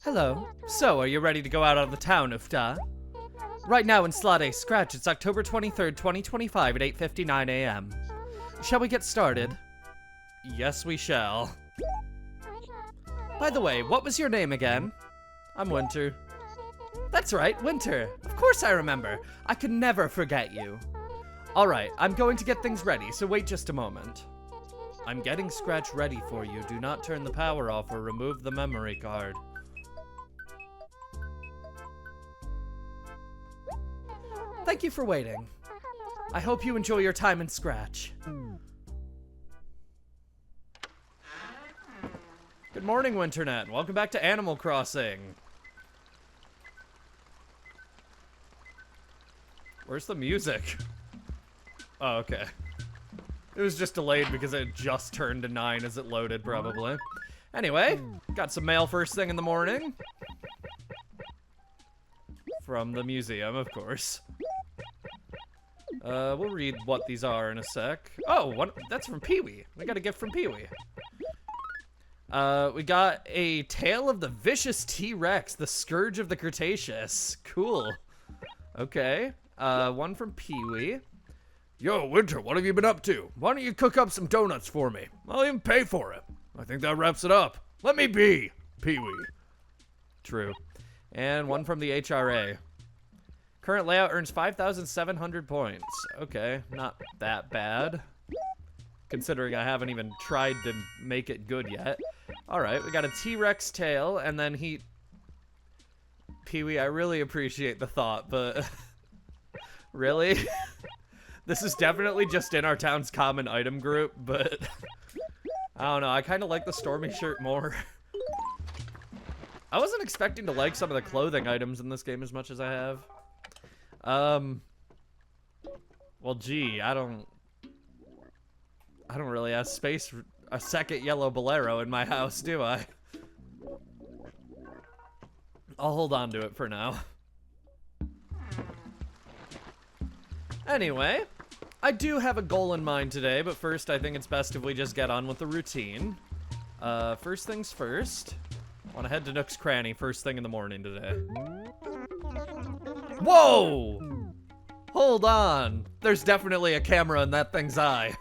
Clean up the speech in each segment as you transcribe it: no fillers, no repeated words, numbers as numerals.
Hello. So, are you ready to go out of the town, Ufta? Right now in Slot A Scratch, it's October 23rd, 2025 at 8:59 a.m. Shall we get started? Yes, we shall. By the way, what was your name again? I'm Winter. That's right, Winter. Of course I remember. I could never forget you. Alright, I'm going to get things ready, so wait just a moment. I'm getting Scratch ready for you. Do not turn the power off or remove the memory card. Thank you for waiting. I hope you enjoy your time in Scratch. Good morning, Winternet. Welcome back to Animal Crossing. Where's the music? Oh, okay. It was just delayed because it just turned to 9 as it loaded, probably. Anyway, got some mail first thing in the morning. From the museum, of course. We'll read what these are in a sec. Oh, that's from Pee-wee. We got a gift from Pee-wee. We got a Tale of the Vicious T-Rex, the Scourge of the Cretaceous. Cool. Okay. One from Pee-wee. Yo, Winter, what have you been up to? Why don't you cook up some donuts for me? I'll even pay for it. I think that wraps it up. Let me be, Pee-wee. True. And one from the HRA. Current layout earns 5,700 points. Okay, not that bad. Considering I haven't even tried to make it good yet. Alright, we got a T-Rex tail, and then he... Pee-wee, I really appreciate the thought, but... Really? This is definitely just in our town's common item group, but... I don't know, I kind of like the Stormy shirt more. I wasn't expecting to like some of the clothing items in this game as much as I have. Well, gee, I don't really have space for a second yellow bolero in my house, do I? I'll hold on to it for now. Anyway, I do have a goal in mind today, but first I think it's best if we just get on with the routine. First things first, I want to head to Nook's Cranny first thing in the morning today. Whoa! Hold on. There's definitely a camera in that thing's eye.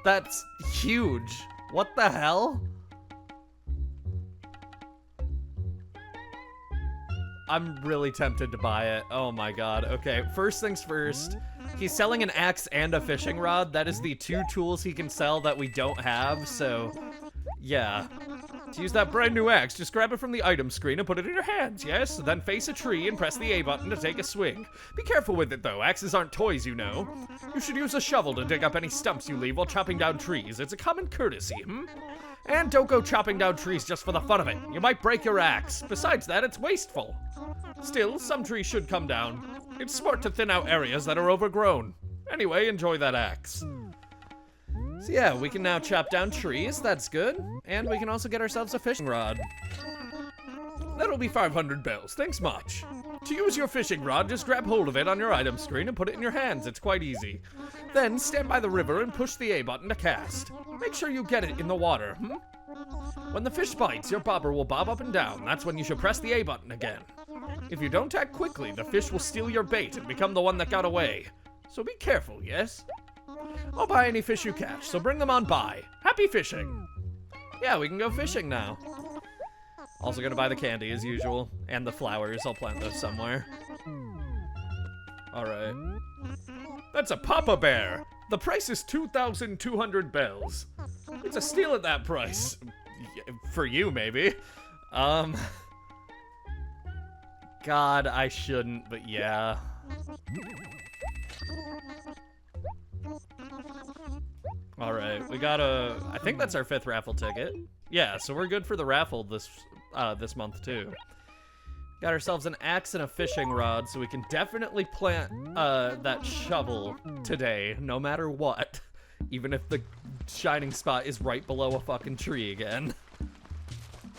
That's huge. What the hell? I'm really tempted to buy it. Oh my god. Okay, first things first. He's selling an axe and a fishing rod. That is the two tools he can sell that we don't have, so yeah. To use that brand new axe, just grab it from the item screen and put it in your hands, yes? Then face a tree and press the A button to take a swing. Be careful with it though, axes aren't toys, you know. You should use a shovel to dig up any stumps you leave while chopping down trees. It's a common courtesy, And don't go chopping down trees just for the fun of it. You might break your axe. Besides that, it's wasteful. Still, some trees should come down. It's smart to thin out areas that are overgrown. Anyway, enjoy that axe. So yeah, we can now chop down trees, that's good. And we can also get ourselves a fishing rod. That'll be 500 bells, thanks much. To use your fishing rod, just grab hold of it on your item screen and put it in your hands, it's quite easy. Then stand by the river and push the A button to cast. Make sure you get it in the water, When the fish bites, your bobber will bob up and down. That's when you should press the A button again. If you don't act quickly, the fish will steal your bait and become the one that got away. So be careful, yes? I'll buy any fish you catch, so bring them on by. Happy fishing! Yeah, we can go fishing now. Also gonna buy the candy as usual, and the flowers. I'll plant those somewhere. Alright. That's a Papa Bear! The price is 2,200 bells. It's a steal at that price. For you, maybe. God, I shouldn't, but yeah. Alright, we got I think that's our 5th raffle ticket. Yeah, so we're good for the raffle this month too. Got ourselves an axe and a fishing rod, so we can definitely plant that shovel today, no matter what. Even if the shining spot is right below a fucking tree again.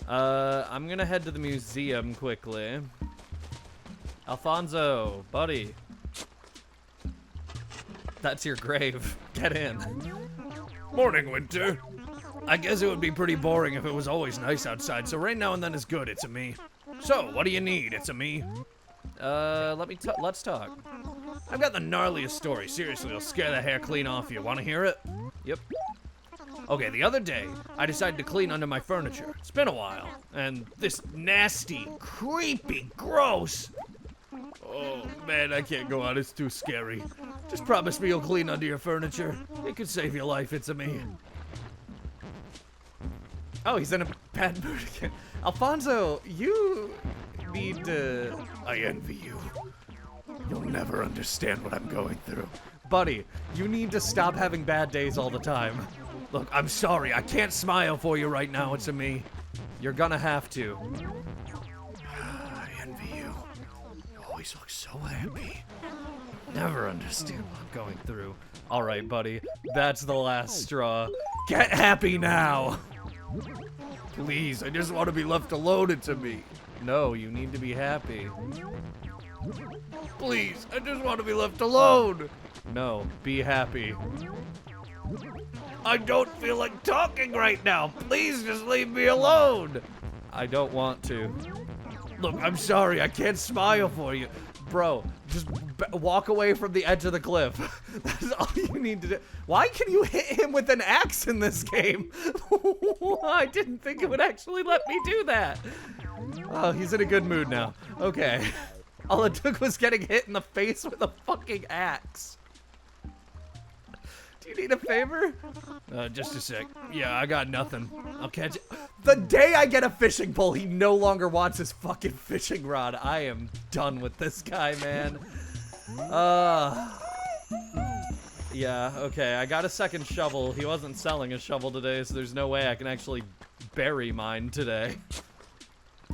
I'm gonna head to the museum quickly. Alfonso, buddy. That's your grave. Get in. Morning, Winter. I guess it would be pretty boring if it was always nice outside, so right now and then is good, it's a me. So, what do you need, it's a me? Let's talk. I've got the gnarliest story. Seriously, it'll scare the hair clean off you. Want to hear it? Yep. Okay, the other day, I decided to clean under my furniture. It's been a while. And this nasty, creepy, gross... Oh, man, I can't go out. It's too scary. Just promise me you'll clean under your furniture. It could save your life. It's a me. Oh, he's in a bad mood again. Alfonso, you need to... I envy you. You'll never understand what I'm going through. Buddy, you need to stop having bad days all the time. Look, I'm sorry. I can't smile for you right now. It's a me. You're gonna have to. I envy you. You always look so happy. Never understand what I'm going through. All right, buddy. That's the last straw. Get happy now. Please, I just want to be left alone. It's a me. No, you need to be happy. Please, I just want to be left alone. No, be happy. I don't feel like talking right now. Please just leave me alone. I don't want to. Look, I'm sorry. I can't smile for you. Bro, just walk away from the edge of the cliff. That's all you need to do. Why can you hit him with an axe in this game? I didn't think it would actually let me do that. Oh, he's in a good mood now. Okay. All it took was getting hit in the face with a fucking axe. Do you need a favor? Just a sec. Yeah, I got nothing. I'll catch it. The day I get a fishing pole, he no longer wants his fucking fishing rod. I am done with this guy, man. Yeah, okay, I got a second shovel. He wasn't selling a shovel today, so there's no way I can actually bury mine today.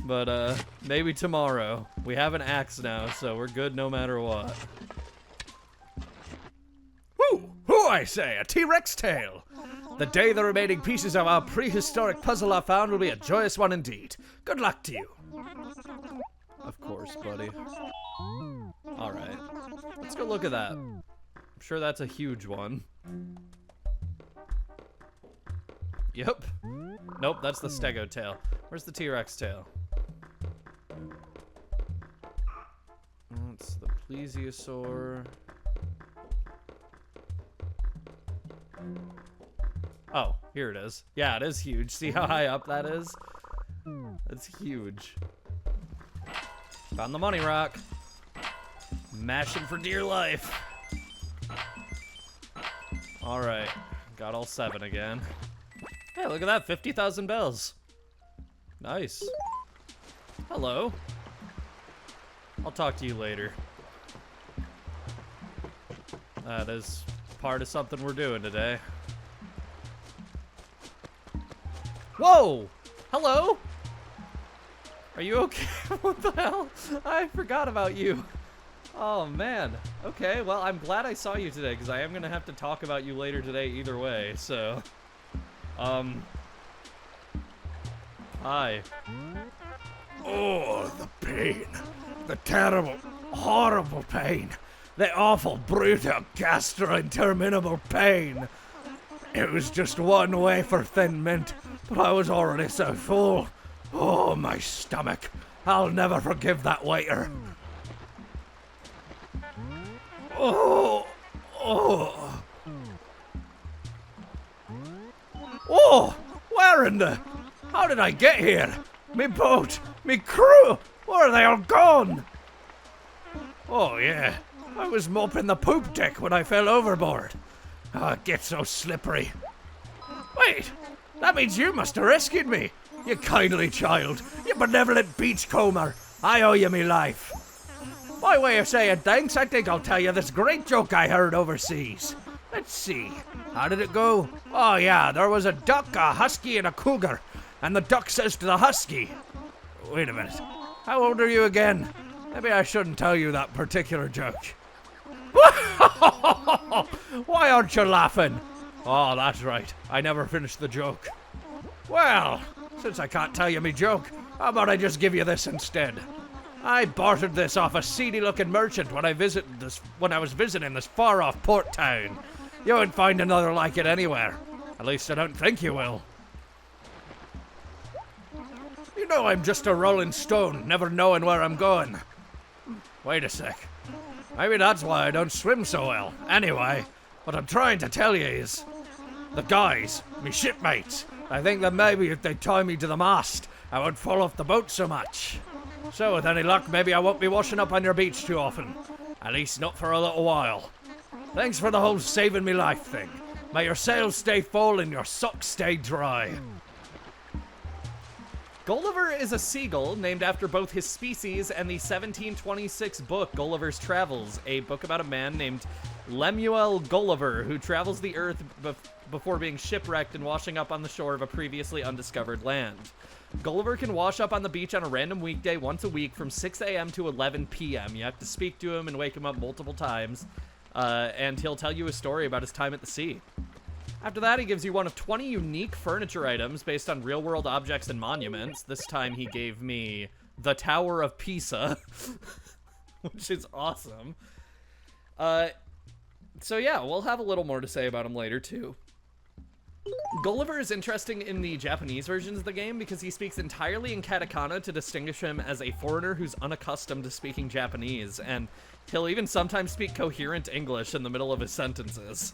But, maybe tomorrow. We have an axe now, so we're good no matter what. Who I say, a T-Rex tail. The day the remaining pieces of our prehistoric puzzle are found will be a joyous one indeed. Good luck to you. Of course, buddy. Alright. Let's go look at that. I'm sure that's a huge one. Yep. Nope, that's the stego tail. Where's the T-Rex tail? That's the plesiosaur. Oh, here it is. Yeah, it is huge. See how high up that is? It's huge. Found the money rock. Mashing for dear life. Alright. Got all 7 again. Hey, look at that. 50,000 bells. Nice. Hello. I'll talk to you later. That is part of something we're doing today. Whoa! Hello? Are you okay? What the hell? I forgot about you. Oh, man. Okay, well, I'm glad I saw you today, because I am going to have to talk about you later today either way, so... Hi. Oh, the pain. The terrible, horrible pain. The awful, brutal, gastrointerminable pain. It was just one wafer thin mint, but I was already so full. Oh, my stomach. I'll never forgive that waiter. Oh, oh. Oh, where in the... How did I get here? Me boat, me crew, where are they all gone? Oh, yeah. I was mopping the poop deck when I fell overboard. Oh, it gets so slippery. Wait, that means you must have rescued me. You kindly child, you benevolent beachcomber. I owe you me life. My way of saying thanks, I think I'll tell you this great joke I heard overseas. Let's see, how did it go? Oh yeah, there was a duck, a husky, and a cougar. And the duck says to the husky, wait a minute, how old are you again? Maybe I shouldn't tell you that particular joke. Why aren't you laughing? Oh, that's right. I never finished the joke. Well, since I can't tell you me joke, how about I just give you this instead? I bartered this off a seedy-looking merchant when I was visiting this far-off port town. You won't find another like it anywhere. At least I don't think you will. know I'm just a rolling stone, never knowing where I'm going. Wait a sec. Maybe that's why I don't swim so well. Anyway, what I'm trying to tell you is, the guys, me shipmates, I think that maybe if they tie me to the mast, I won't fall off the boat so much. So with any luck, maybe I won't be washing up on your beach too often. At least not for a little while. Thanks for the whole saving me life thing. May your sails stay full and your socks stay dry. Gulliver is a seagull named after both his species and the 1726 book Gulliver's Travels, a book about a man named Lemuel Gulliver who travels the earth before being shipwrecked and washing up on the shore of a previously undiscovered land. Gulliver can wash up on the beach on a random weekday once a week from 6 a.m. to 11 p.m. You have to speak to him and wake him up multiple times, and he'll tell you a story about his time at the sea. After that, he gives you one of 20 unique furniture items based on real-world objects and monuments. This time he gave me the Tower of Pisa, which is awesome. So yeah, we'll have a little more to say about him later, too. Gulliver is interesting in the Japanese versions of the game because he speaks entirely in katakana to distinguish him as a foreigner who's unaccustomed to speaking Japanese, and he'll even sometimes speak coherent English in the middle of his sentences.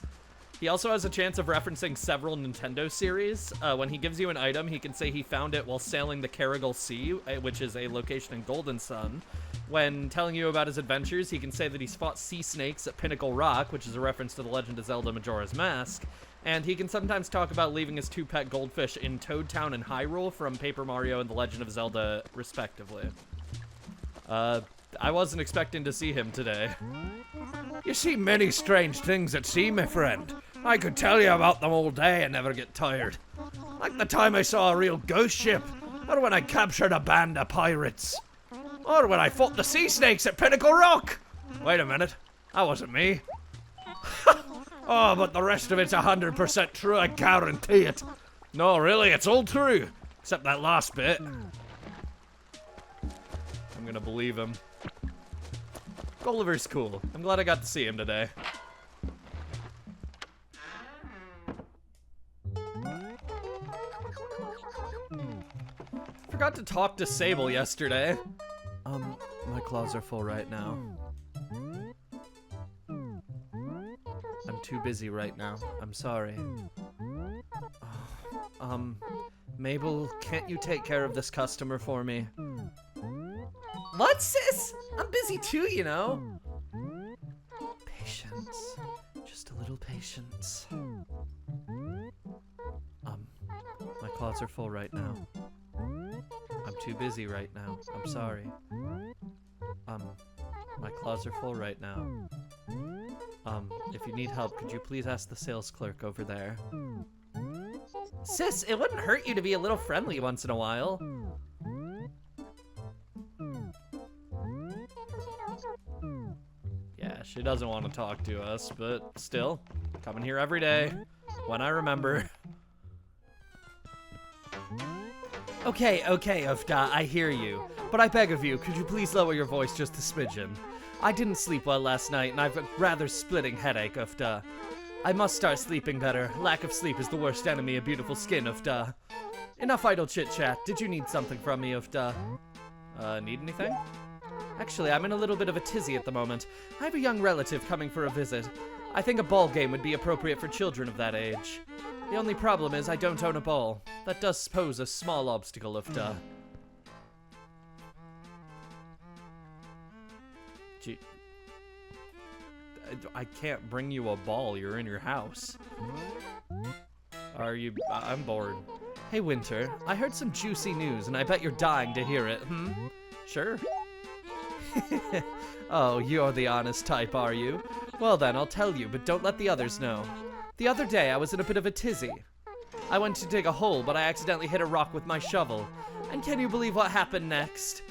He also has a chance of referencing several Nintendo series. When he gives you an item, he can say he found it while sailing the Carrigal Sea, which is a location in Golden Sun. When telling you about his adventures, he can say that he's fought sea snakes at Pinnacle Rock, which is a reference to The Legend of Zelda Majora's Mask. And he can sometimes talk about leaving his two pet goldfish in Toad Town and Hyrule from Paper Mario and The Legend of Zelda, respectively. I wasn't expecting to see him today. You see many strange things at sea, my friend. I could tell you about them all day and never get tired. Like the time I saw a real ghost ship, or when I captured a band of pirates, or when I fought the sea snakes at Pinnacle Rock. Wait a minute, that wasn't me. Oh, but the rest of it's 100% true, I guarantee it. No, really, it's all true, except that last bit. I'm gonna believe him. Gulliver's cool. I'm glad I got to see him today. Forgot to talk to Sable yesterday. My claws are full right now. I'm too busy right now. I'm sorry. Mabel, can't you take care of this customer for me? What, sis? I'm busy too, you know. Patience. Just a little patience. My claws are full right now. I'm too busy right now. I'm sorry. My claws are full right now. If you need help, could you please ask the sales clerk over there? Sis, it wouldn't hurt you to be a little friendly once in a while. Yeah, she doesn't want to talk to us, but still, coming here every day, when I remember. Okay, Ufta, I hear you. But I beg of you, could you please lower your voice just a smidgen? I didn't sleep well last night, and I've a rather splitting headache, Ufta. I must start sleeping better. Lack of sleep is the worst enemy of beautiful skin, Ufta. Enough idle chit-chat. Did you need something from me, Ufta? Need anything? Actually, I'm in a little bit of a tizzy at the moment. I have a young relative coming for a visit. I think a ball game would be appropriate for children of that age. The only problem is I don't own a ball. That does pose a small obstacle, Ufta. Gee, I can't bring you a ball. You're in your house. Are you? I'm bored. Hey, Winter. I heard some juicy news, and I bet you're dying to hear it. Sure. Oh, you're the honest type, are you? Well then, I'll tell you, but don't let the others know. The other day, I was in a bit of a tizzy. I went to dig a hole, but I accidentally hit a rock with my shovel. And can you believe what happened next?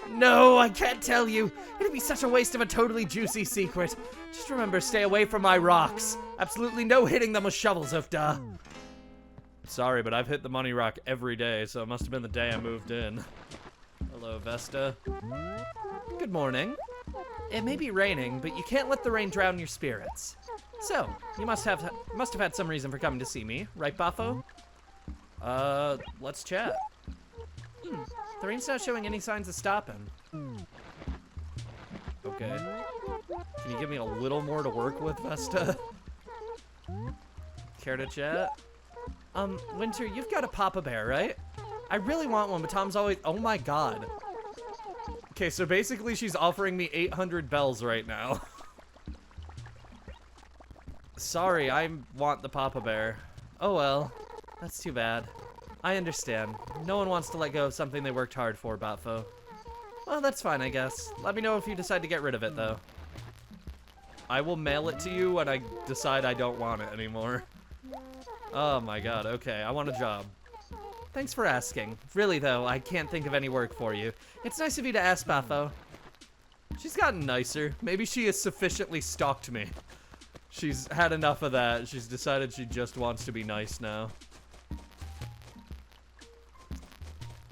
No, I can't tell you. It'd be such a waste of a totally juicy secret. Just remember, stay away from my rocks. Absolutely no hitting them with shovels, Ufta. Sorry, but I've hit the money rock every day, so it must have been the day I moved in. Hello, Vesta. Good morning. It may be raining, but you can't let the rain drown your spirits. So, you must have had some reason for coming to see me, right, Bafo? Let's chat. The rain's not showing any signs of stopping. Okay. Can you give me a little more to work with, Vesta? Care to chat? Winter, you've got a Papa Bear, right? I really want one, but Tom's always... Oh my god. Okay, so basically she's offering me 800 bells right now. Sorry, I want the Papa Bear. Oh well. That's too bad. I understand. No one wants to let go of something they worked hard for, Batfo. Well, that's fine, I guess. Let me know if you decide to get rid of it, though. I will mail it to you when I decide I don't want it anymore. Oh my god, okay, I want a job. Thanks for asking. Really, though, I can't think of any work for you. It's nice of you to ask, Batho. She's gotten nicer. Maybe she has sufficiently stalked me. She's had enough of that. She's decided she just wants to be nice now.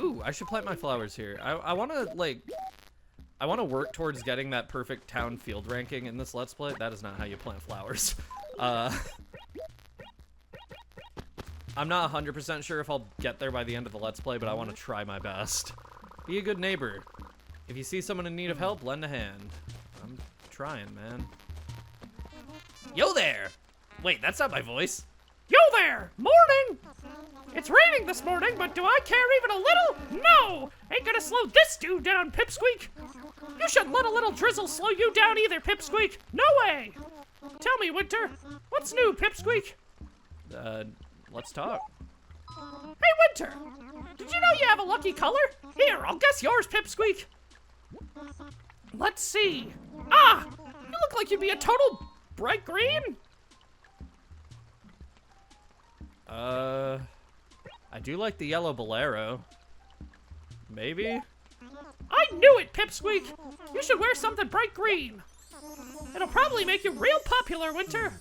Ooh, I should plant my flowers here. I want to, like... I want to work towards getting that perfect town field ranking in this Let's Play. That is not how you plant flowers. I'm not 100% sure if I'll get there by the end of the Let's Play, but I want to try my best. Be a good neighbor. If you see someone in need of help, lend a hand. I'm trying, man. Yo there! Wait, that's not my voice. Yo there! Morning! It's raining this morning, but do I care even a little? No! Ain't gonna slow this dude down, Pipsqueak! You shouldn't let a little drizzle slow you down either, Pipsqueak! No way! Tell me, Winter, what's new, Pipsqueak? Let's talk. Hey, Winter! Did you know you have a lucky color? Here, I'll guess yours, Pipsqueak. Let's see. Ah! You look like you'd be a total bright green? I do like the yellow bolero. Maybe? I knew it, Pipsqueak! You should wear something bright green. It'll probably make you real popular, Winter.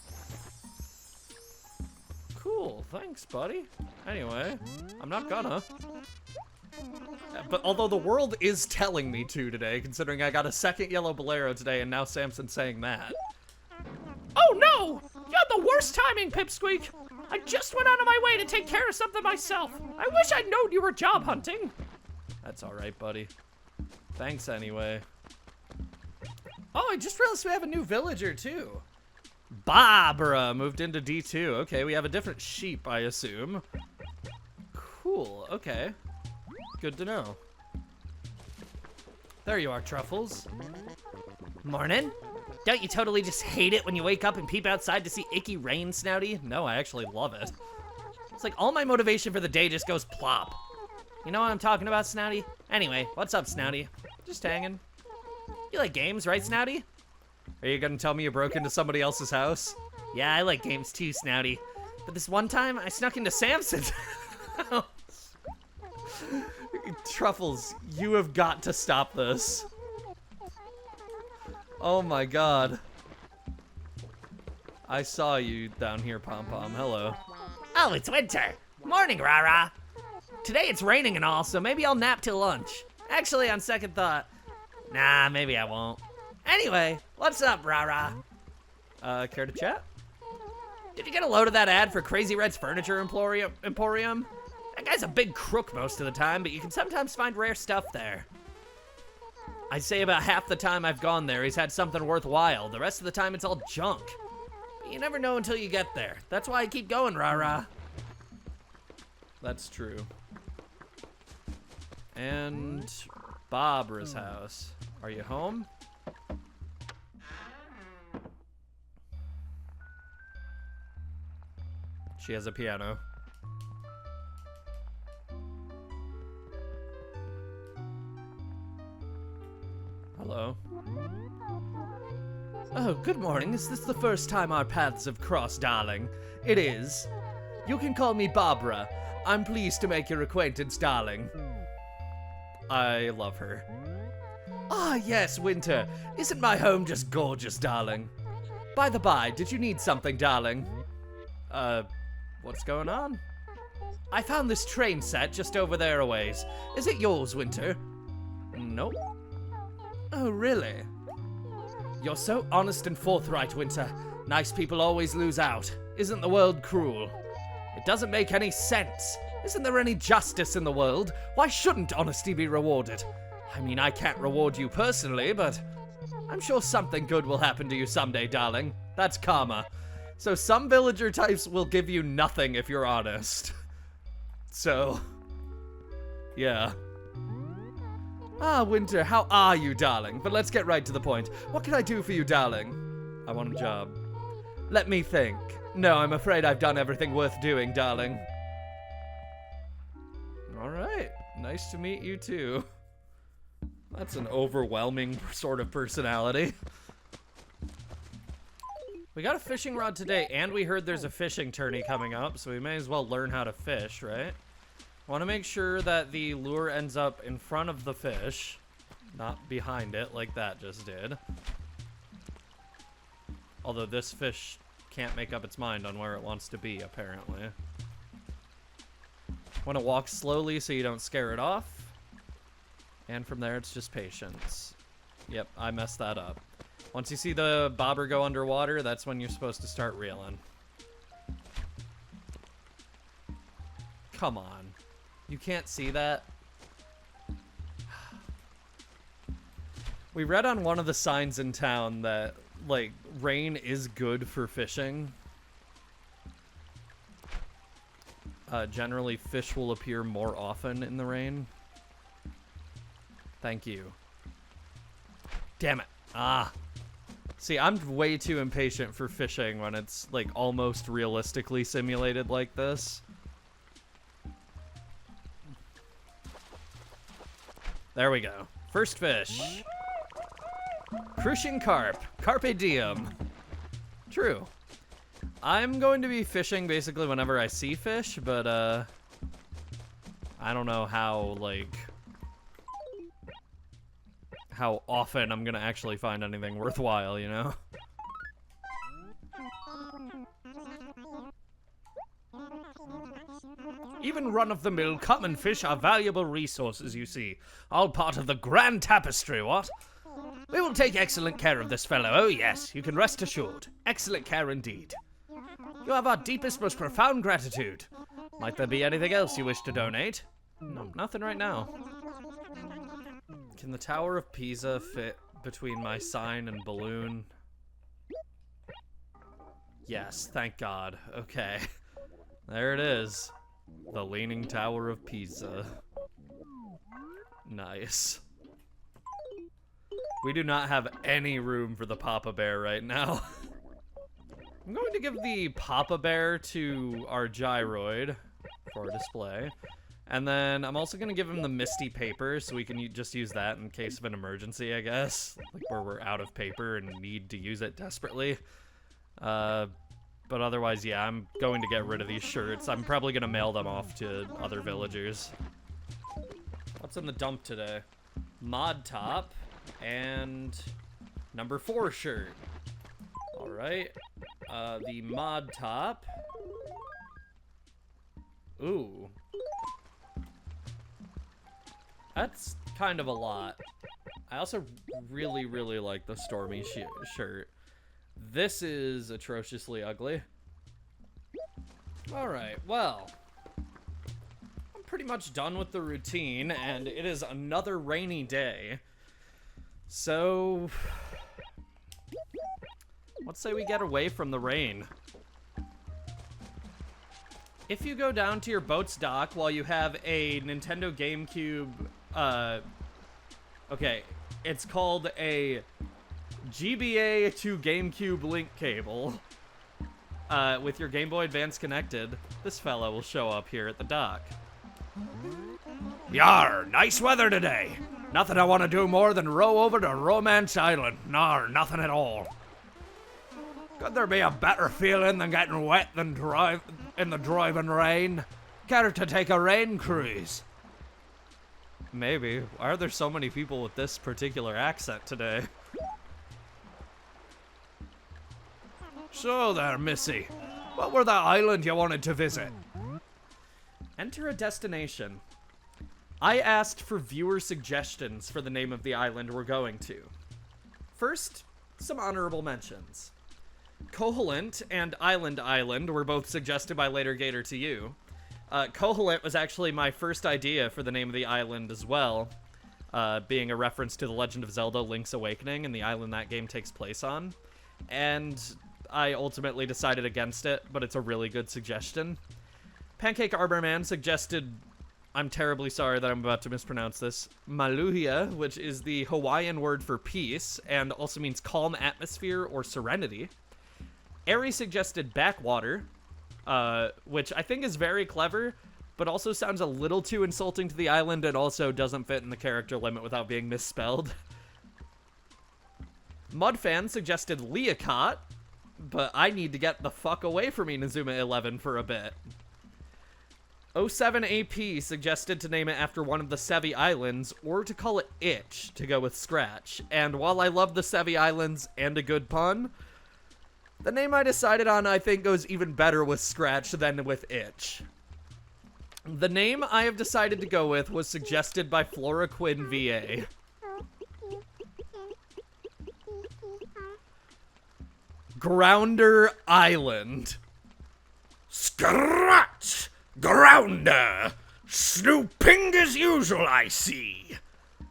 Cool, thanks, buddy. Anyway, I'm not gonna. But although the world is telling me to today, considering I got a second yellow bolero today and now Samson's saying that. Oh no! You had the worst timing, Pipsqueak! I just went out of my way to take care of something myself. I wish I'd known you were job hunting. That's alright, buddy. Thanks anyway. Oh, I just realized we have a new villager too. Barbara moved into D2. Okay, we have a different sheep, I assume. Cool, okay. Good to know. There you are, Truffles. Morning. Don't you totally just hate it when you wake up and peep outside to see icky rain, Snouty? No, I actually love it. It's like all my motivation for the day just goes plop. You know what I'm talking about, Snouty? Anyway, what's up, Snouty? Just hanging. You like games, right, Snouty? Are you gonna tell me you broke into somebody else's house? Yeah, I like games too, Snouty. But this one time, I snuck into Samson's house. Truffles, you have got to stop this. Oh my god. I saw you down here, Pom Pom. Hello. Oh, it's winter. Morning, Rara. Today it's raining and all, so maybe I'll nap till lunch. Actually, on second thought, nah, maybe I won't. Anyway, what's up, Rara? Care to chat? Did you get a load of that ad for Crazy Red's Furniture Emporium? That guy's a big crook most of the time, but you can sometimes find rare stuff there. I'd say about half the time I've gone there, he's had something worthwhile. The rest of the time, it's all junk. But you never know until you get there. That's why I keep going, rah-rah. That's true. And Barbara's house. Are you home? She has a piano. Hello. Oh, good morning. Is this the first time our paths have crossed, darling? It is. You can call me Barbara. I'm pleased to make your acquaintance, darling. I love her. Ah, yes, Winter. Isn't my home just gorgeous, darling? By the by, did you need something, darling? What's going on? I found this train set just over there a ways. Is it yours, Winter? Nope. Oh, really? You're so honest and forthright, Winter. Nice people always lose out. Isn't the world cruel? It doesn't make any sense. Isn't there any justice in the world? Why shouldn't honesty be rewarded? I mean, I can't reward you personally, but I'm sure something good will happen to you someday, darling. That's karma. So some villager types will give you nothing if you're honest. So, yeah. Ah, Winter, how are you, darling? But let's get right to the point. What can I do for you, darling? I want a job. Let me think. No, I'm afraid I've done everything worth doing, darling. Alright, nice to meet you too. That's an overwhelming sort of personality. We got a fishing rod today, and we heard there's a fishing tourney coming up, so we may as well learn how to fish, right? I want to make sure that the lure ends up in front of the fish, not behind it like that just did. Although this fish can't make up its mind on where it wants to be, apparently. Want to walk slowly so you don't scare it off. And from there, it's just patience. Yep, I messed that up. Once you see the bobber go underwater, that's when you're supposed to start reeling. Come on. You can't see that? We read on one of the signs in town that, like, rain is good for fishing. Generally, fish will appear more often in the rain. Thank you. Damn it. Ah. See, I'm way too impatient for fishing when it's, like, almost realistically simulated like this. There we go. First fish. Crucian carp. Carpe diem. True. I'm going to be fishing basically whenever I see fish, but, I don't know how, like, how often I'm gonna actually find anything worthwhile, you know? Even run-of-the-mill common fish are valuable resources, you see. All part of the grand tapestry, what? We will take excellent care of this fellow, oh yes, you can rest assured. Excellent care indeed. You have our deepest, most profound gratitude. Might there be anything else you wish to donate? No, nothing right now. Can the Tower of Pisa fit between my sign and balloon? Yes, thank God. Okay. There it is. The Leaning Tower of Pisa. Nice. We do not have any room for the Papa Bear right now. I'm going to give the Papa Bear to our gyroid for display. And then I'm also going to give him the Misty Paper so we can just use that in case of an emergency, I guess. Like where we're out of paper and need to use it desperately. But otherwise, yeah, I'm going to get rid of these shirts. I'm probably going to mail them off to other villagers. What's in the dump today? Mod top and number 4 shirt. Alright. The mod top. Ooh. That's kind of a lot. I also really, really like the Stormy shirt. This is atrociously ugly. Alright, well. I'm pretty much done with the routine, and it is another rainy day. So, let's say we get away from the rain. If you go down to your boat's dock while you have a Nintendo GameCube, okay, it's called a GBA to GameCube link cable, with your Game Boy Advance connected, this fella will show up here at the dock. Yar, nice weather today. Nothing I want to do more than row over to Romance Island. Nar, nothing at all. Could there be a better feeling than getting wet than in the driving rain? Care to take a rain cruise? Maybe. Why are there so many people with this particular accent today? So there, Missy. What were the island you wanted to visit? Enter a destination. I asked for viewer suggestions for the name of the island we're going to. First, some honorable mentions. Koholint and Island were both suggested by Later Gator to you. Koholint was actually my first idea for the name of the island as well, being a reference to The Legend of Zelda Link's Awakening and the island that game takes place on. And I ultimately decided against it, but it's a really good suggestion. Pancake Arborman suggested, I'm terribly sorry that I'm about to mispronounce this, Maluhia, which is the Hawaiian word for peace, and also means calm atmosphere or serenity. Ari suggested Backwater, which I think is very clever, but also sounds a little too insulting to the island and also doesn't fit in the character limit without being misspelled. Mudfan suggested Leocott, but I need to get the fuck away from Inazuma 11 for a bit. 07AP suggested to name it after one of the Sevi Islands, or to call it Itch, to go with Scratch. And while I love the Sevi Islands and a good pun, the name I decided on I think goes even better with Scratch than with Itch. The name I have decided to go with was suggested by Flora Quinn VA. Grounder Island. Scratch! Grounder! Snooping as usual, I see.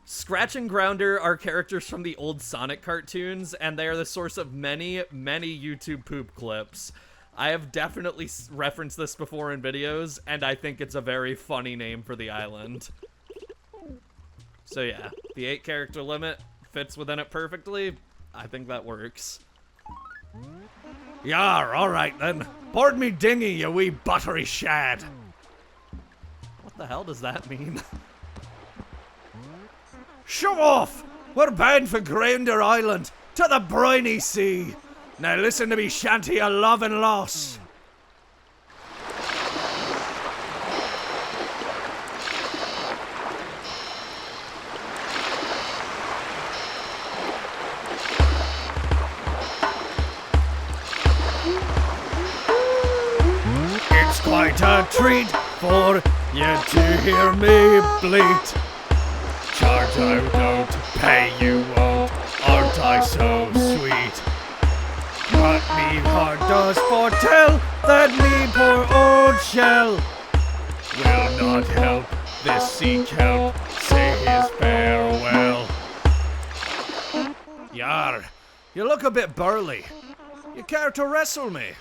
Scratch and Grounder are characters from the old Sonic cartoons, and they are the source of many, many YouTube poop clips. I have definitely referenced this before in videos, and I think it's a very funny name for the island. So yeah, the 8 character limit fits within it perfectly. I think that works. Yar, alright then. Board me dinghy, you wee buttery shad. What the hell does that mean? Shove off! We're bound for Grounder Island, to the briny sea. Now listen to me shanty of love and loss. It's quite a treat for you to hear me bleat. Charge I don't, pay you won't, aren't I so sweet? But me heart does foretell that me poor old shell will not help this sea kelp say his farewell. Yar, you look a bit burly. You care to wrestle me?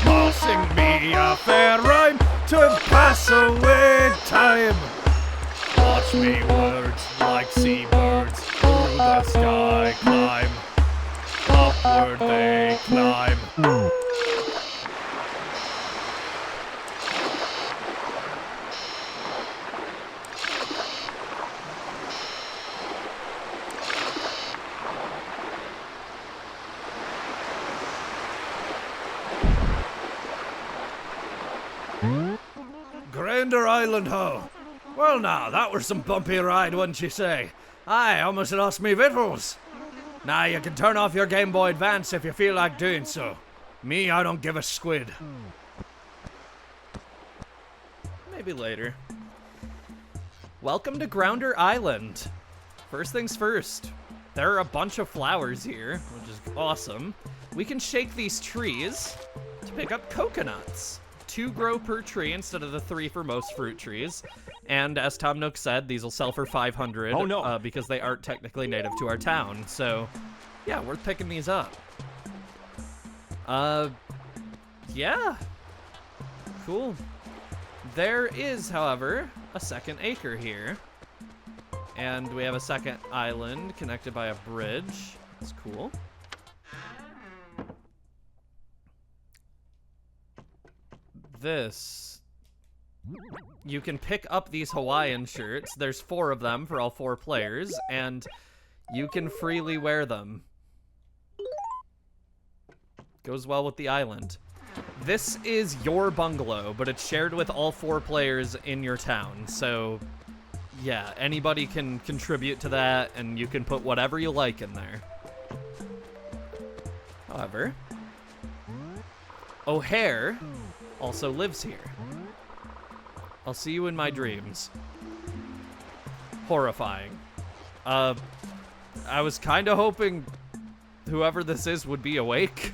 I'll sing me a fair rhyme to pass away time. Watch me words like seabirds through the sky climb. Upward they climb. Grounder Island ho. Well now, that were some bumpy ride, wouldn't you say? I almost lost me victuals. Now you can turn off your Game Boy Advance if you feel like doing so. Me, I don't give a squid. Maybe later. Welcome to Grounder Island. First things first, there are a bunch of flowers here, which is awesome. We can shake these trees to pick up coconuts. 2 grow per tree instead of the 3 for most fruit trees. And as Tom Nook said, these will sell for 500 because they aren't technically native to our town. So, yeah, worth picking these up. Yeah. Cool. There is, however, a second acre here. And we have a second island connected by a bridge. That's cool. This, you can pick up these Hawaiian shirts. There's 4 of them for all 4 players, and you can freely wear them. Goes well with the island. This is your bungalow, but it's shared with all 4 players in your town. So, yeah, anybody can contribute to that, and you can put whatever you like in there. However, O'Hare also lives here. I'll see you in my dreams. Horrifying. I was kind of hoping whoever this is would be awake.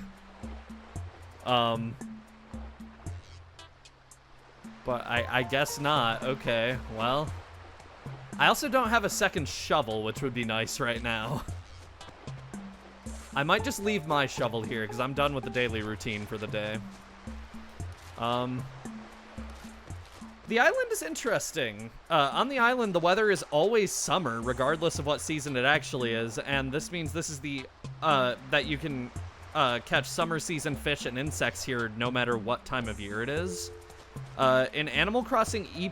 But I guess not. Okay, well. I also don't have a second shovel, which would be nice right now. I might just leave my shovel here, because I'm done with the daily routine for the day. The island is interesting. On the island, the weather is always summer, regardless of what season it actually is, and this means this is the, that you can catch summer season fish and insects here no matter what time of year it is. In Animal Crossing E+,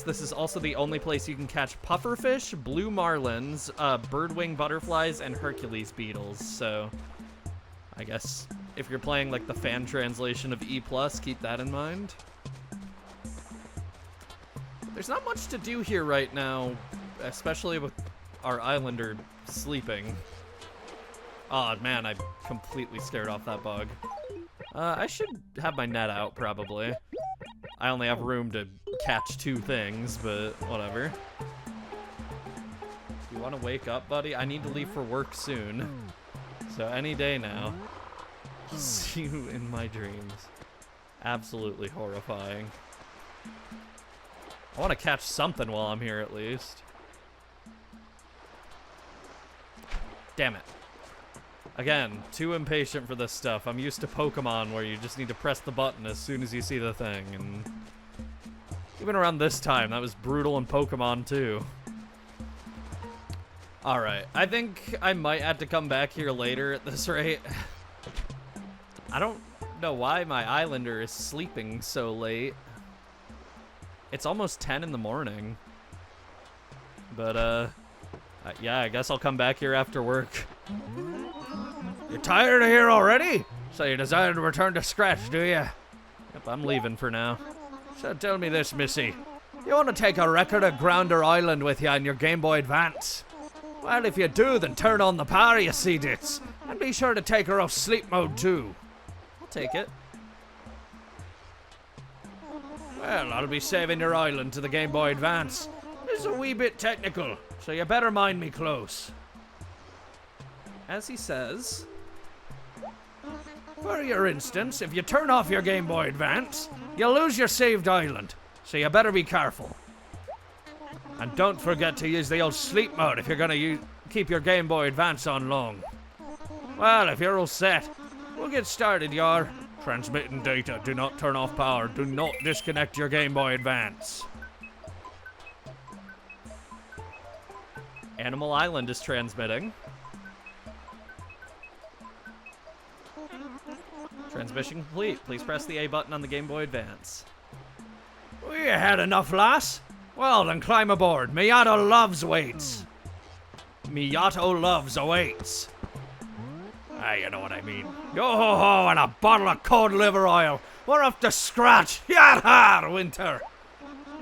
this is also the only place you can catch pufferfish, blue marlins, birdwing butterflies, and Hercules beetles, so I guess if you're playing like the fan translation of E+, keep that in mind. There's not much to do here right now, especially with our islander sleeping. Oh man, I completely scared off that bug. I should have my net out, probably. I only have room to catch 2 things, but whatever. You want to wake up, buddy? I need to leave for work soon. So any day now. See you in my dreams. Absolutely horrifying. I want to catch something while I'm here, at least. Damn it. Again, too impatient for this stuff. I'm used to Pokemon where you just need to press the button as soon as you see the thing, and even around this time, that was brutal in Pokemon too. Alright, I think I might have to come back here later at this rate. I don't know why my islander is sleeping so late. It's almost 10 in the morning. But, yeah, I guess I'll come back here after work. You're tired of here already? So you desire to return to scratch, do you? Yep, I'm leaving for now. So tell me this, Missy. You want to take a record of Grounder Island with you on your Game Boy Advance? Well, if you do, then turn on the power, you see dits. And be sure to take her off sleep mode, too. I'll take it. Well, I'll be saving your island to the Game Boy Advance. It's a wee bit technical, so you better mind me close. As he says, for your instance, if you turn off your Game Boy Advance, you'll lose your saved island, so you better be careful. And don't forget to use the old sleep mode if you're gonna keep your Game Boy Advance on long. Well, if you're all set, we'll get started, Yar. Transmitting data. Do not turn off power. Do not disconnect your Game Boy Advance. Animal Island is transmitting. Transmission complete. Please press the A button on the Game Boy Advance. We had enough, lass. Well, then climb aboard. Miyato loves waits. Miyato loves awaits. Ah, you know what I mean. Yo-ho-ho and a bottle of cod liver oil. We're off to scratch. Yar-har, Winter.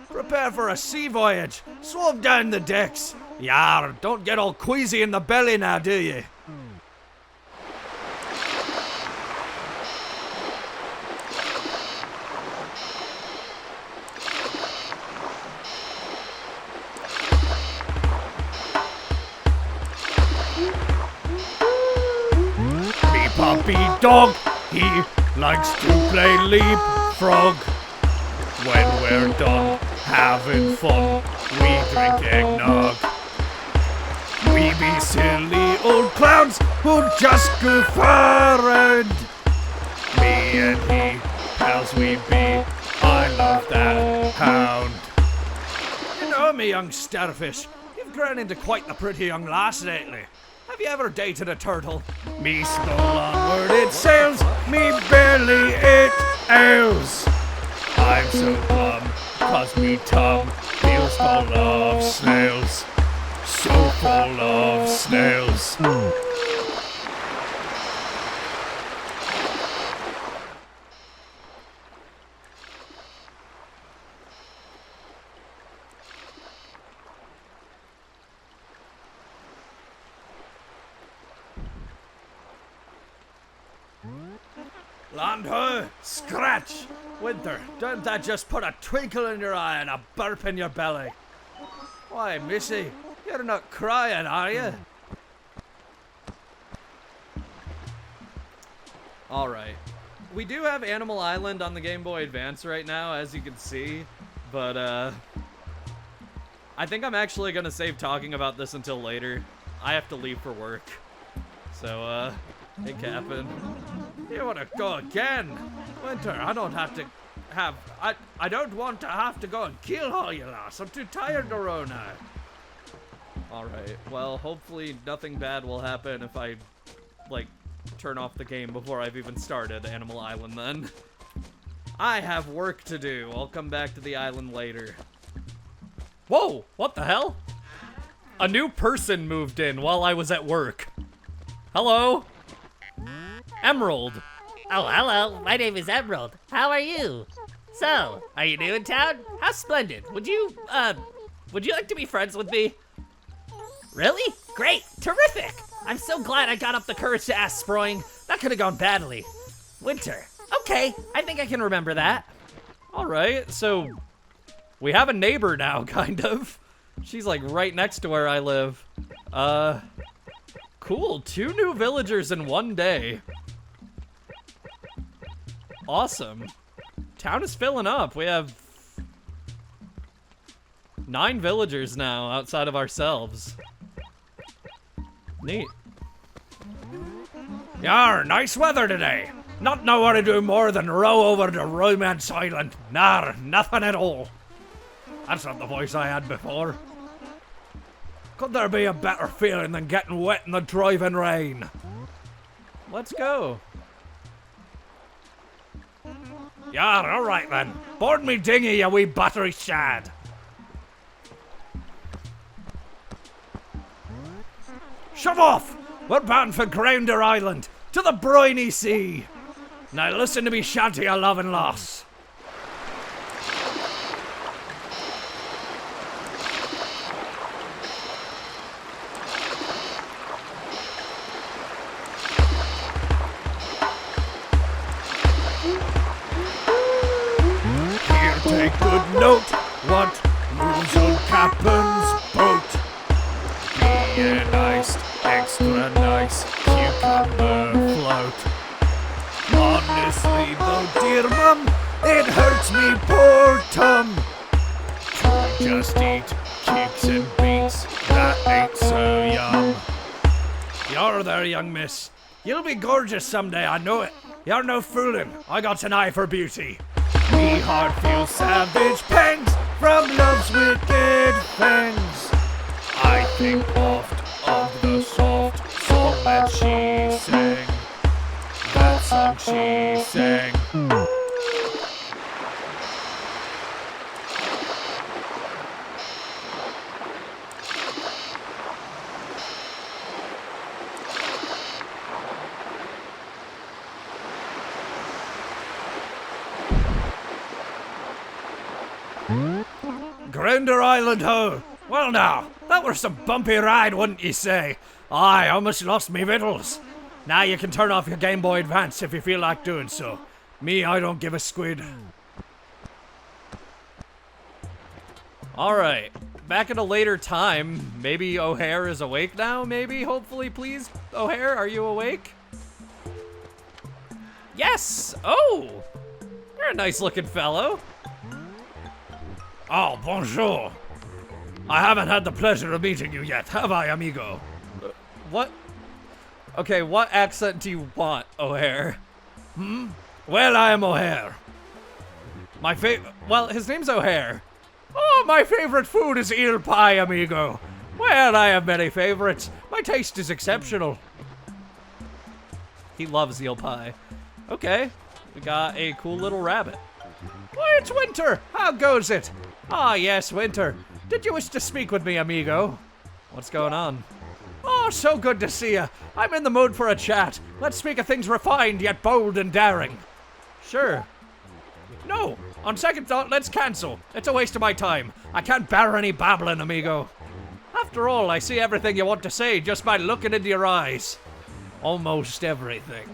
Prepare for a sea voyage. Swab down the decks. Yar, don't get all queasy in the belly now, do you? Puppy dog, he likes to play leapfrog. When we're done having fun, we drink eggnog. We be silly old clowns who just goof around. Me and he, pals we be, I love that hound. You know me, young starfish, you've grown into quite the pretty young lass lately. Have you ever dated a turtle? Me skull onward it sails, me belly it ails. I'm so glum, cause me tongue feels full of snails. So full of snails. Land ho! Scratch! Winter, don't that just put a twinkle in your eye and a burp in your belly? Why, Missy, you're not crying, are you? Alright. We do have Animal Island on the Game Boy Advance right now, as you can see, but I think I'm actually gonna save talking about this until later. I have to leave for work. So, hey, Kapp'n. You wanna go again? Winter, I don't want to have to go and kill all you lass. I'm too tired to row now. Alright, well, hopefully nothing bad will happen if I, like, turn off the game before I've even started Animal Island then. I have work to do. I'll come back to the island later. Whoa! What the hell? A new person moved in while I was at work. Hello? Emerald. Oh, hello. My name is Emerald. How are you? So, are you new in town? How splendid. Would you like to be friends with me? Really? Great. Terrific. I'm so glad I got up the courage to ask Sproing. That could have gone badly. Winter. Okay, I think I can remember that. Alright, so we have a neighbor now, kind of. She's like right next to where I live. Cool. 2 new villagers in one day. Awesome. Town is filling up. We have 9 villagers now outside of ourselves. Neat. Yar, nice weather today. Not know what to do more than row over to Romance Island. Nar, nothing at all. That's not the voice I had before. Could there be a better feeling than getting wet in the driving rain? Let's go. Yar, alright then. Board me dinghy, you wee battery shad. Shove off! We're bound for Grounder Island, to the briny sea. Now listen to me shanty, a love and loss. Here, take good note. What moves on Kapp'n's boat? Be an iced, extra nice cucumber float. Honestly though, dear mum, it hurts me poor tum to just eat cakes and beets, that ain't so yum. You're there, young miss. You'll be gorgeous someday, I know it. You're no foolin', I got an eye for beauty. Me heart feels savage pangs from love's wicked fangs. I think oft of the soft song that she sang. That song she sang. Grounder Island ho! Well now, that were some bumpy ride, wouldn't ye say? I almost lost me victuals. Now you can turn off your Game Boy Advance if you feel like doing so. Me, I don't give a squid. Alright. Back at a later time. Maybe O'Hare is awake now, maybe? Hopefully, please. O'Hare, are you awake? Yes! Oh! You're a nice looking fellow. Oh, bonjour. I haven't had the pleasure of meeting you yet, have I, amigo? What? Okay, what accent do you want, O'Hare? Well, I am O'Hare. Well, his name's O'Hare. Oh, my favorite food is eel pie, amigo. Well, I have many favorites. My taste is exceptional. He loves eel pie. Okay, we got a cool little rabbit. Why, it's Winter. How goes it? Ah, yes, Winter. Did you wish to speak with me, amigo? What's going on? Oh, so good to see you. I'm in the mood for a chat. Let's speak of things refined yet bold and daring. Sure. No, on second thought, let's cancel. It's a waste of my time. I can't bear any babbling, amigo. After all, I see everything you want to say just by looking into your eyes. Almost everything.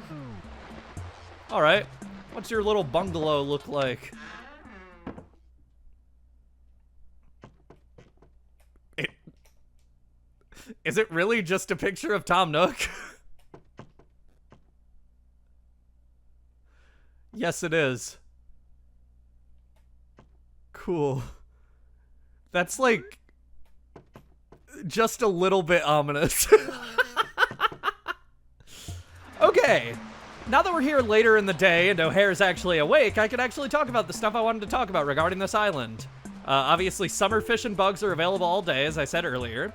Alright. What's your little bungalow look like? Is it really just a picture of Tom Nook? Yes, it is. Cool. That's like just a little bit ominous. Okay. Now that we're here later in the day and O'Hare's actually awake, I can actually talk about the stuff I wanted to talk about regarding this island. Obviously, summer fish and bugs are available all day, as I said earlier.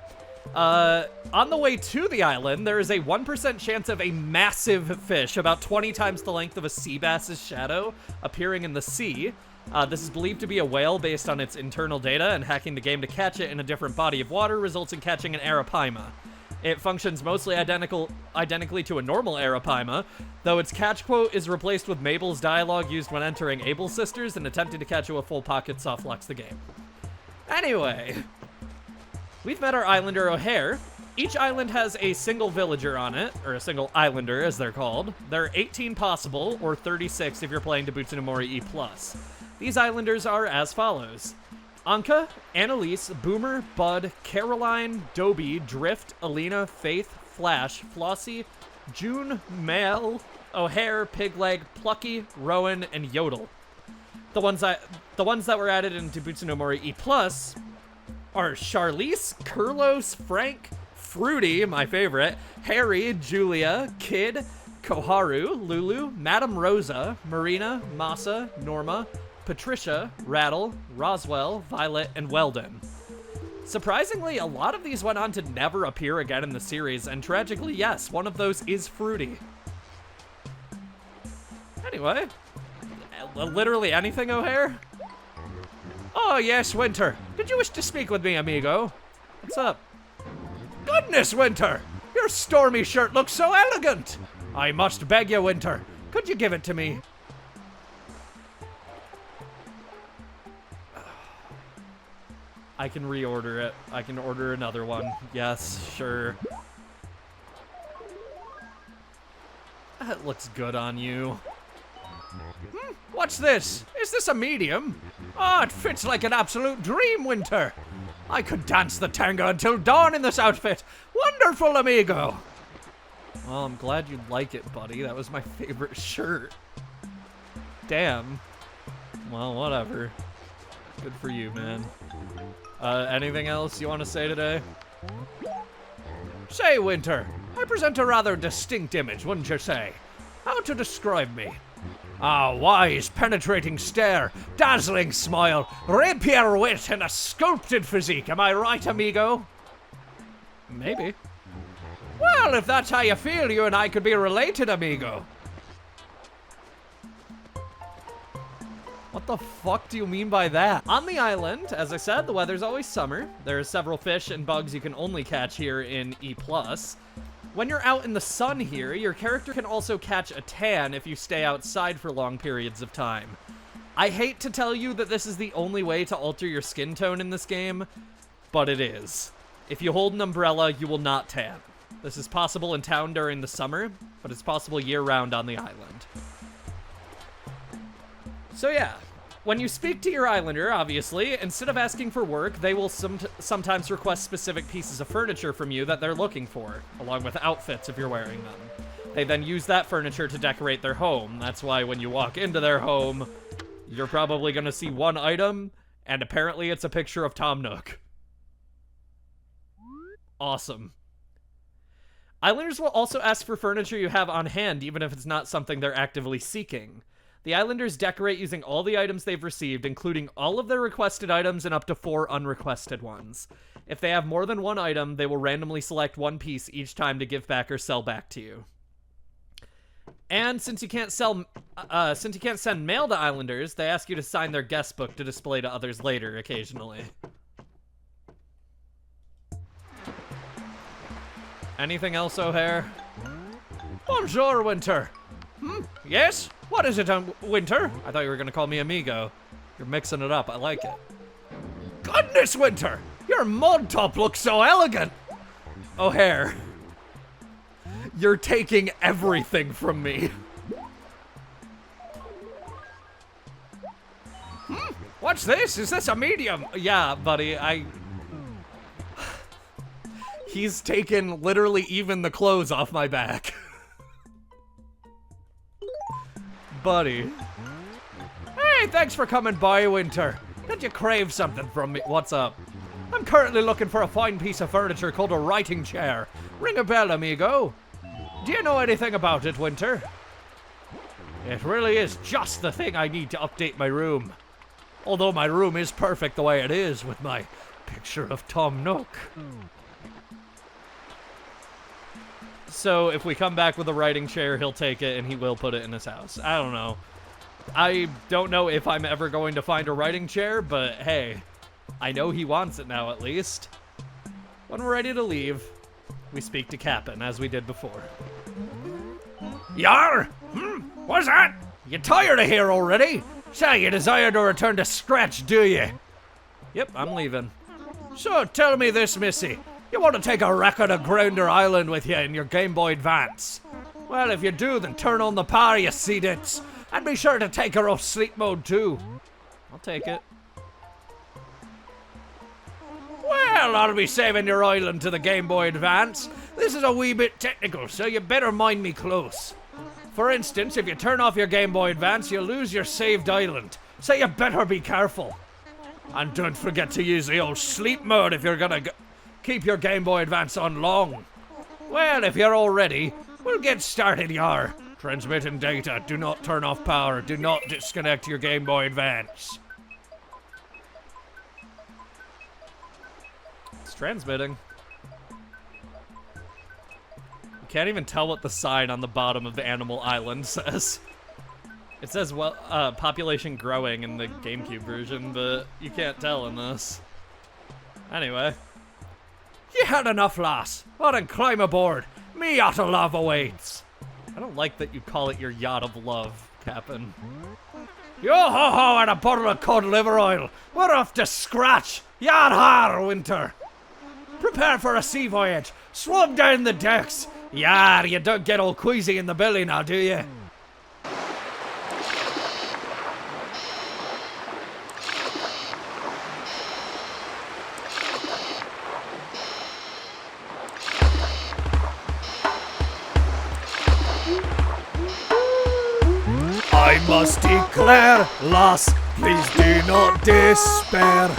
On the way to the island, there is a 1% chance of a massive fish, about 20 times the length of a sea bass's shadow, appearing in the sea. This is believed to be a whale based on its internal data, and hacking the game to catch it in a different body of water results in catching an arapaima. It functions mostly identically to a normal arapaima, though its catch quote is replaced with Mabel's dialogue used when entering Able Sisters and attempting to catch it with full pocket soft locks the game. Anyway, we've met our islander O'Hare. Each island has a single villager on it, or a single islander as they're called. There are 18 possible, or 36 if you're playing Dabutsu no Mori E+. These islanders are as follows. Anka, Annalise, Boomer, Bud, Caroline, Dobie, Drift, Alina, Faith, Flash, Flossie, June, Mel, O'Hare, Pigleg, Plucky, Rowan, and Yodel. The ones that were added in Dabutsu no Mori E+ are Charlize, Kurlos, Frank, Fruity, my favorite, Harry, Julia, Kid, Koharu, Lulu, Madame Rosa, Marina, Masa, Norma, Patricia, Rattle, Roswell, Violet, and Weldon. Surprisingly, a lot of these went on to never appear again in the series, and tragically, yes, one of those is Fruity. Anyway, literally anything, O'Hare? Oh, yes, Winter. Did you wish to speak with me, amigo? What's up? Goodness, Winter! Your stormy shirt looks so elegant! I must beg you, Winter. Could you give it to me? I can reorder it. I can order another one. Yes, sure. That looks good on you. What's this? Is this a medium? Oh, it fits like an absolute dream, Winter. I could dance the tango until dawn in this outfit. Wonderful, amigo. Well, I'm glad you like it, buddy. That was my favorite shirt. Damn. Well, whatever. Good for you, man. Anything else you want to say today? Say, Winter, I present a rather distinct image, wouldn't you say? How to describe me? A wise, penetrating stare, dazzling smile, rapier wit, and a sculpted physique. Am I right, amigo? Maybe. Well, if that's how you feel, you and I could be related, amigo. What the fuck do you mean by that? On the island, as I said, the weather's always summer. There are several fish and bugs you can only catch here in E+. When you're out in the sun here, your character can also catch a tan if you stay outside for long periods of time. I hate to tell you that this is the only way to alter your skin tone in this game, but it is. If you hold an umbrella, you will not tan. This is possible in town during the summer, but it's possible year-round on the island. So yeah, when you speak to your islander, obviously, instead of asking for work, they will sometimes request specific pieces of furniture from you that they're looking for, along with outfits if you're wearing them. They then use that furniture to decorate their home. That's why when you walk into their home, you're probably going to see one item, and apparently it's a picture of Tom Nook. Awesome. Islanders will also ask for furniture you have on hand, even if it's not something they're actively seeking. The Islanders decorate using all the items they've received, including all of their requested items and up to 4 unrequested ones. If they have more than one item, they will randomly select one piece each time to give back or sell back to you. And since you can't send mail to Islanders, they ask you to sign their guest book to display to others later, occasionally. Anything else, O'Hare? Bonjour, Winter. Yes? What is it, Winter? I thought you were going to call me amigo. You're mixing it up. I like it. Goodness, Winter! Your mud top looks so elegant! O'Hare, you're taking everything from me. What's this? Is this a medium? Yeah, buddy, He's taken literally even the clothes off my back. Buddy. Hey, thanks for coming by, Winter. Did you crave something from me? What's up? I'm currently looking for a fine piece of furniture called a writing chair. Ring a bell, amigo. Do you know anything about it, Winter? It really is just the thing I need to update my room. Although my room is perfect the way it is, with my picture of Tom Nook. So if we come back with a writing chair, he'll take it and he will put it in his house. I don't know. I don't know if I'm ever going to find a writing chair, but hey, I know he wants it now at least. When we're ready to leave, we speak to Kapp'n as we did before. Yar? What's that? You tired of here already? Say, you desire to return to Scratch, do you? Yep, I'm leaving. So, tell me this, missy. You want to take a record of Grounder Island with you in your Game Boy Advance? Well, if you do, then turn on the power, you see-dits. And be sure to take her off sleep mode, too. I'll take it. Well, I'll be saving your island to the Game Boy Advance. This is a wee bit technical, so you better mind me close. For instance, if you turn off your Game Boy Advance, you'll lose your saved island, so you better be careful. And don't forget to use the old sleep mode if you're gonna keep your Game Boy Advance on long. Well, if you're all ready, we'll get started, yar. Transmitting data, do not turn off power, do not disconnect your Game Boy Advance. It's transmitting. Can't even tell what the sign on the bottom of the Animal Island says. It says, well, population growing in the GameCube version, but you can't tell in this. Anyway. You had enough, lass. Well then, climb aboard. Me yacht of love awaits. I don't like that you call it your yacht of love, Kapp'n. Yo-ho-ho and a bottle of cod liver oil. We're off to Scratch. Yar-har, Winter. Prepare for a sea voyage. Swab down the decks. Yar, you don't get all queasy in the belly now, do you? I must declare, lass, please do not despair.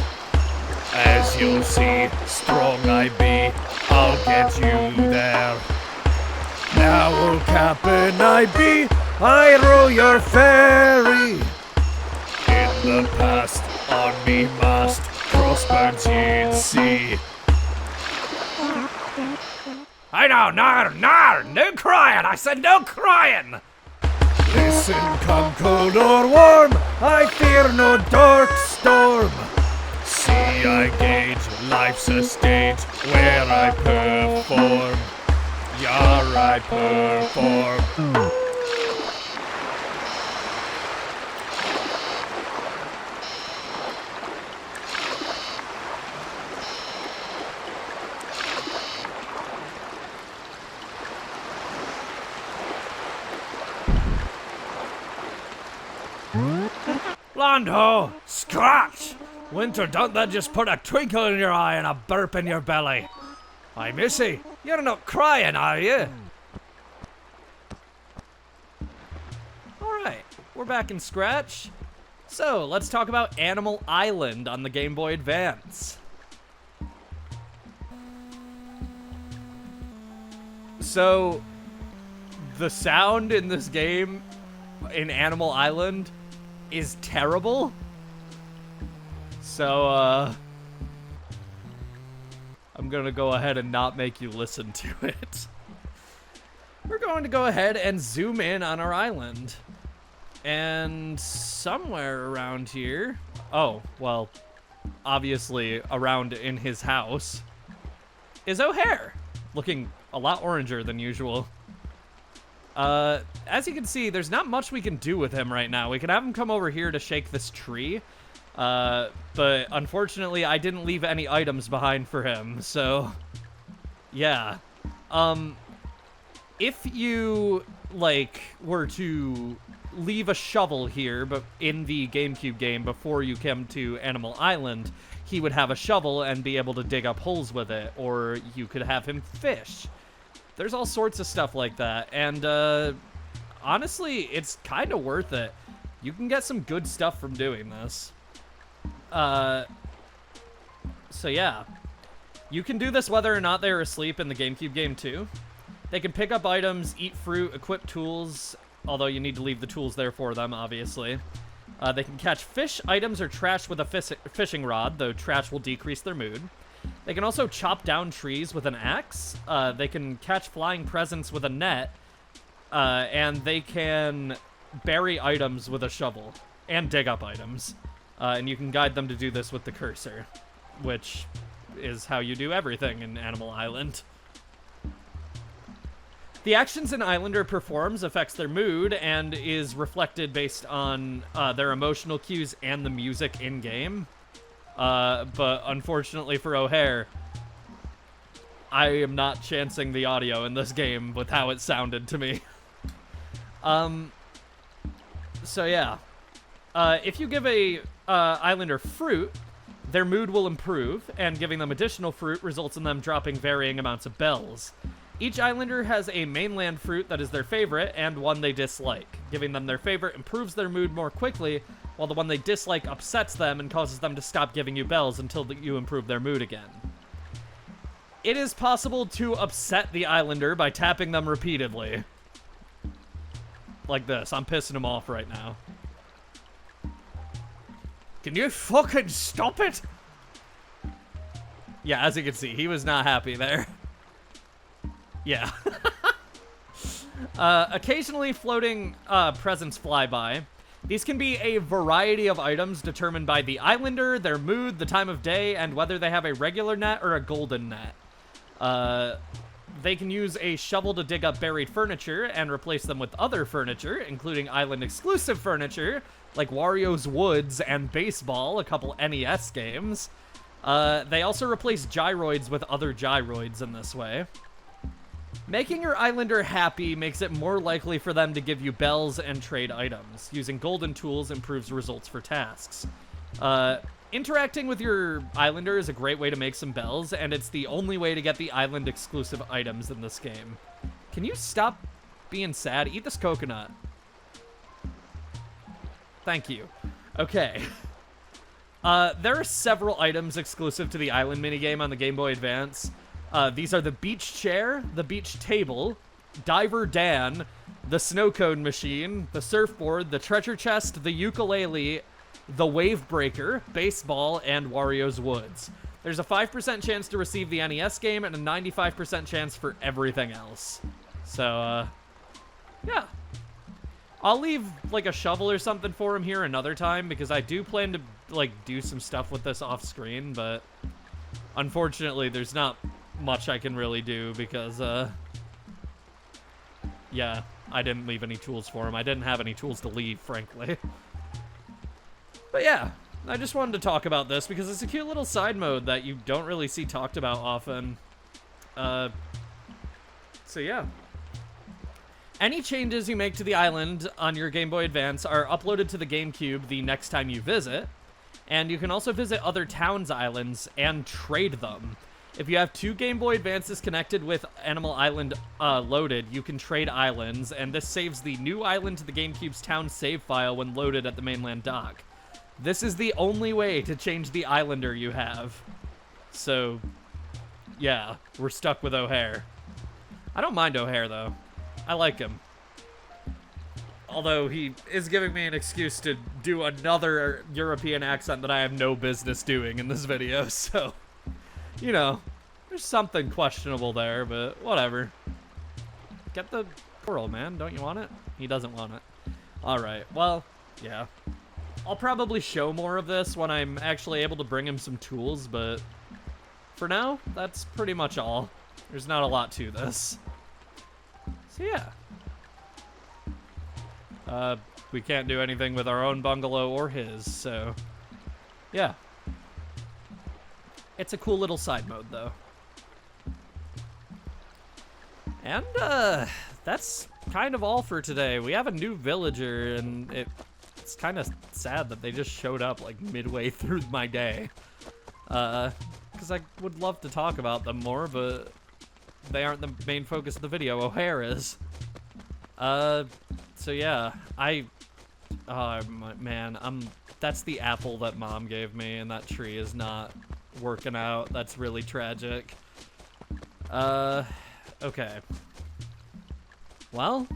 As you'll see, strong I be, I'll get you there. Now, old Kapp'n I be, I row your ferry. In the past, on me mast, crossbones you'd see. I know, no crying, I said no crying. Listen, come cold or warm, I fear no dark storm. See, I gauge, life's a stage where I perform. Yar, I perform. Land ho! Scratch! Winter, don't that just put a twinkle in your eye and a burp in your belly? Hi, missy, you're not crying, are you? Alright, we're back in Scratch. So, let's talk about Animal Island on the Game Boy Advance. So, the sound in this game, in Animal Island, is terrible. So, I'm gonna go ahead and not make you listen to it. We're going to go ahead and zoom in on our island. And somewhere around here, oh, well, obviously around in his house, is O'Hare, looking a lot oranger than usual. As you can see, there's not much we can do with him right now. We can have him come over here to shake this tree, but unfortunately I didn't leave any items behind for him, so yeah. If you, like, were to leave a shovel here, but in the GameCube game before you come to Animal Island, he would have a shovel and be able to dig up holes with it, or you could have him fish. There's all sorts of stuff like that, and honestly, it's kind of worth it. You can get some good stuff from doing this. So yeah. You can do this whether or not they're asleep in the GameCube game too. They can pick up items, eat fruit, equip tools, although you need to leave the tools there for them, obviously. They can catch fish, items, or trash with a fishing rod, though trash will decrease their mood. They can also chop down trees with an axe. They can catch flying presents with a net. And they can bury items with a shovel and dig up items. And you can guide them to do this with the cursor, which is how you do everything in Animal Island. The actions an Islander performs affects their mood and is reflected based on their emotional cues and the music in-game. But unfortunately for O'Hare, I am not chancing the audio in this game with how it sounded to me. So yeah. If you give a Islander fruit, their mood will improve, and giving them additional fruit results in them dropping varying amounts of bells. Each Islander has a mainland fruit that is their favorite, and one they dislike. Giving them their favorite improves their mood more quickly, while the one they dislike upsets them and causes them to stop giving you bells until you improve their mood again. It is possible to upset the Islander by tapping them repeatedly. Like this. I'm pissing him off right now. Can you fucking stop it? Yeah, as you can see, he was not happy there. Yeah. Occasionally floating presents fly by. These can be a variety of items determined by the Islander, their mood, the time of day, and whether they have a regular net or a golden net. They can use a shovel to dig up buried furniture and replace them with other furniture, including island-exclusive furniture, like Wario's Woods and Baseball, a couple NES games. They also replace gyroids with other gyroids in this way. Making your Islander happy makes it more likely for them to give you bells and trade items. Using golden tools improves results for tasks. Interacting with your Islander is a great way to make some bells, and it's the only way to get the island-exclusive items in this game. Can you stop being sad? Eat this coconut. Thank you. Okay. There are several items exclusive to the island minigame on the Game Boy Advance. These are the beach chair, the beach table, Diver Dan, the snow cone machine, the surfboard, the treasure chest, the ukulele, the wave breaker, baseball, and Wario's Woods. There's a 5% chance to receive the NES game and a 95% chance for everything else. So, yeah. I'll leave, like, a shovel or something for him here another time, because I do plan to, like, do some stuff with this off screen, but unfortunately there's not much I can really do because, yeah, I didn't leave any tools for him. I didn't have any tools to leave, frankly. But yeah, I just wanted to talk about this because it's a cute little side mode that you don't really see talked about often. So yeah. Any changes you make to the island on your Game Boy Advance are uploaded to the GameCube the next time you visit, and you can also visit other towns' islands and trade them. If you have 2 Game Boy Advances connected with Animal Island loaded, you can trade islands, and this saves the new island to the GameCube's town save file when loaded at the mainland dock. This is the only way to change the Islander you have. So, yeah, we're stuck with O'Hare. I don't mind O'Hare, though. I like him. Although he is giving me an excuse to do another European accent that I have no business doing in this video, so, you know, there's something questionable there, but whatever. Get the coral, man. Don't you want it? He doesn't want it. Alright, well, yeah. I'll probably show more of this when I'm actually able to bring him some tools, but for now, that's pretty much all. There's not a lot to this. So yeah. We can't do anything with our own bungalow or his, so yeah. It's a cool little side mode, though. And, that's kind of all for today. We have a new villager, and it's kind of sad that they just showed up, like, midway through my day. Because I would love to talk about them more, but they aren't the main focus of the video. O'Hare is. So yeah, I Oh, man, that's the apple that Mom gave me, and that tree is not working out. That's really tragic. Okay. Well,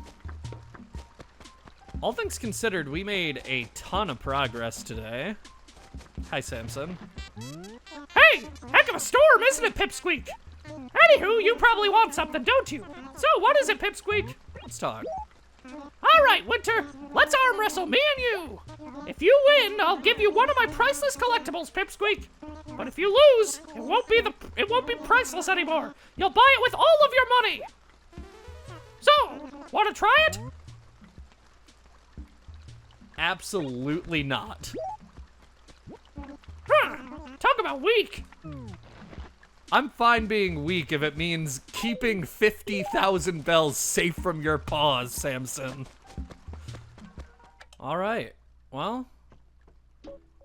all things considered, we made a ton of progress today. Hi, Samson. Hey, heck of a storm, isn't it, Pipsqueak? Anywho, you probably want something, don't you? So, what is it, Pipsqueak? Let's talk. All right, Winter, let's arm wrestle, me and you. If you win, I'll give you one of my priceless collectibles, Pipsqueak. But if you lose, it won't be priceless anymore. You'll buy it with all of your money. So, want to try it? Absolutely not. Talk about weak. I'm fine being weak if it means keeping 50,000 bells safe from your paws, Samson. All right. Well,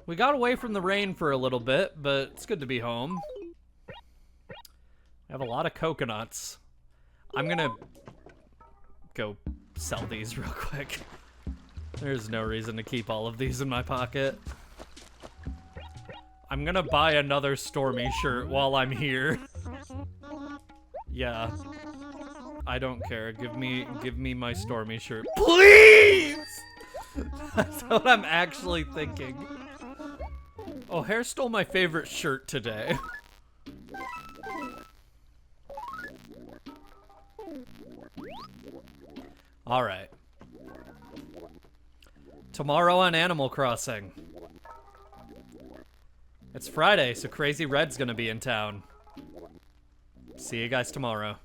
we got away from the rain for a little bit, but it's good to be home. I have a lot of coconuts. I'm gonna go sell these real quick. There's no reason to keep all of these in my pocket. I'm gonna buy another Stormy shirt while I'm here. Yeah. I don't care. Give me my Stormy shirt. Please! That's what I'm actually thinking. Oh, Hare stole my favorite shirt today. Alright. Tomorrow on Animal Crossing. It's Friday, so Crazy Red's gonna be in town. See you guys tomorrow.